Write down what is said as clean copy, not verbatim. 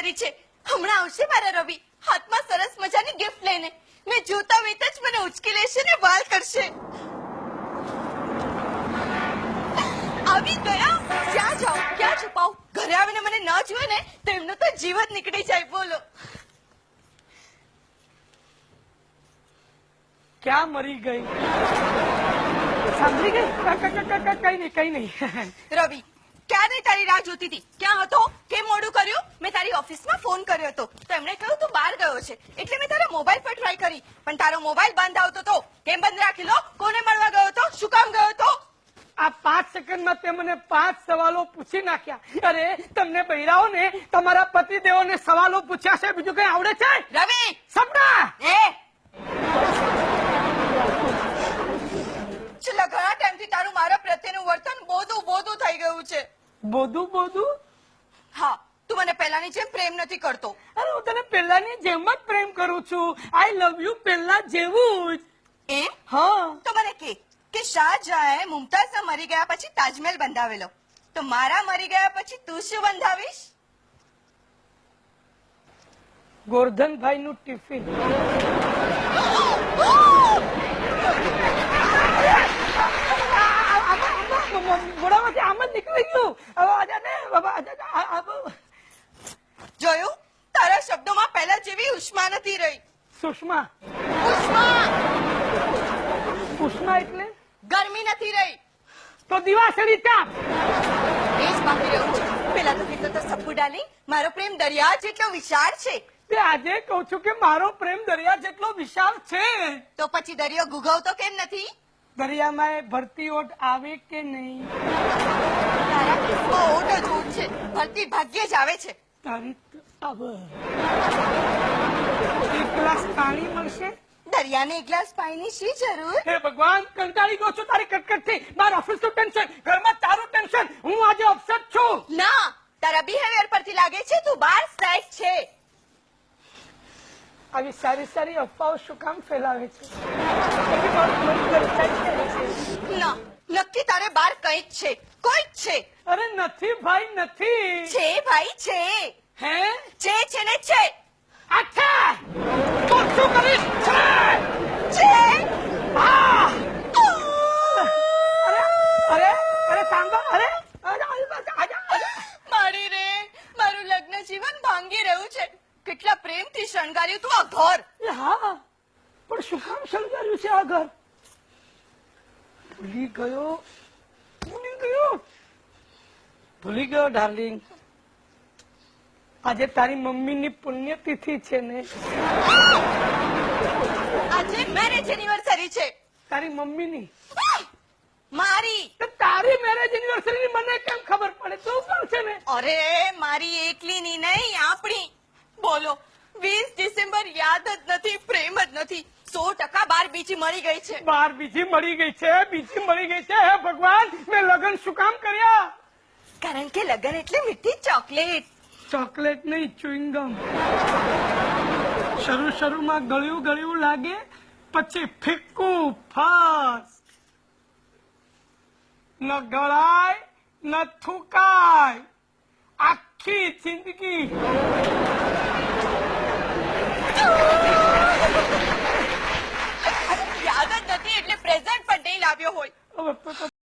Anniversary છે. હમણાં આવશે મારા રવિ હાથમાં સરસ મજાની ગિફ્ટ લઈને. મેં જોતા વેત જ મને ઉચકી લેશે ને વાલ કરશે. આવી ગયા. ક્યાં જાઉં ક્યાં છુપાઉં? ઘરે આવીને મને ન જુએ ને તો એમનું તો જીવ જ નીકળી જાય. બોલો ક્યાં મરી ગઈ? સાંભળી ગઈ? કઈ નહીં. રવિ ક્યારે તારી રાહ જોતી હતી. ક્યાં હતો? કેમ મોડું કર્યું? મેં તારી ઓફિસમાં ફોન કર્યો હતો તો એમણે કહ્યું તું બહાર ગયો છે એટલે મેં તારા મોબાઈલ પર ટ્રાય કરી પણ તારો મોબાઈલ બંધ આવતો હતો. કેમ બંધ રાખેલો? કોને મળવા ગયો હતો? શું કામ ગયો હતો? આ 5 સેકન્ડમાં તે મને 5 સવાલો પૂછી નાખ્યા. અરે તમને બૈરાઓ ને તમારા પતિદેવોને સવાલો પૂછ્યા છે, બીજું કઈ આવડે છે? રવિ સપના છેલ્લા ઘણા ટાઈમથી તારું મારા પ્રત્યેનું વર્તન બોધું થઈ ગયું છે. બોધું? હા, તું મને પહેલાની જેમ પ્રેમ નથી કરતો. અરે હું તને પહેલાની જેમ જ પ્રેમ કરું છું. આઈ લવ યુ પહેલા જેવું જ. એમ? હા. તો મને કે શાહજહાએ મુમતાઝના મરી ગયા પછી તાજમહેલ બંધાવેલો તો મારા મરી ગયા પછી તું શું બંધાવીશ? ગોરધનભાઈ નું ટિફિન. મોડામાંથી આમ જ નીકળી ગયું. જોયું? તારા શબ્દોમાં પહેલા જેવી ઉષ્મા નથી રહી. સુષ્મા? ઉષ્મા એટલે ગરમી નથી રહી. તો દિવાસળી ચાપ. એ જ બાકી રહ્યું છે. પેલા તો કીધું તો સપ્પુ ડાર્લિંગ મારો પ્રેમ દરિયા જેટલો વિશાળ છે. તે આજે કહું છું કે મારો પ્રેમ દરિયા જેટલો વિશાળ છે. તો પછી દરિયો ગુગવતો કેમ નથી? દરિયામાં એ ભરતી ઓટ આવે કે નહીં? તારા કેસમાં ઓટ જ ઓટ છે. ભરતી ભાગ્યે જ આવે છે. તારી આવે. એક ગ્લાસ પાણી મળશે? દરિયાને એક ગ્લાસ પાણીની શી જરૂર? હે ભગવાન, કંટાળી ગયો છું તારી કટકટથી. મારા ઓફિસનું ટેન્શન, ઘરમાં તારું ટેન્શન. હું આજે અપસેટ છું. ના, તારા બિહેવિયર પરથી લાગે છે તું બાર સ્ટ્રાઇક છે. આવી સારી અફવાઓ શું કામ ફેલાવે છે? ના, નક્કી તારે બાર કઈ જ છે. કોઈ જ છે. અરે નથી ભાઈ, નથી. છે ભાઈ છે. હે? છે ને છે. અચ્છા, તો શું કરીશ? છે. હા. અરે સાંભળ. અરે મારી રે, મારું લગ્ન જીવન ભાંગી રહ્યું છે. કેટલા પ્રેમથી શણગાર્યું તું આ ઘર. હા, પણ શું કામ શણગાર્યું છે આ ઘર? ભૂલી ગયો ડાર્લિંગ. આજે તારી મમ્મીની પુણ્યતિથિ છે ને? આજે મેરેજ એનિવર્સરી છે. તારી મમ્મીની? મારી. તો તારી મેરેજ એનિવર્સરી ની મને કેમ ખબર પડે? તું પણ છે ને? અરે મારી એકલીની નહીં, આપણી. બોલો, 20 ડિસેમ્બર યાદ જ નથી, પ્રેમ જ નથી. 100% બાર બીજી મળી ગઈ છે. બાર બીજી મળી ગઈ છે? હે ભગવાન, મેં લગ્ન શું કામ કર્યા? કારણ કે લગ્ન એટલે મીઠી ચોકલેટ. ચોકલેટ નહીં, ચ્યુઇંગમ. શરૂમાં ગળ્યું લાગે, પછી ફીક્કું ફાસ. ન ગળાય ન થૂકાય, આખી જિંદગી. યાદ જ નથી એટલે પ્રેઝન્ટ પણ નહીં લાવ્યો હોય.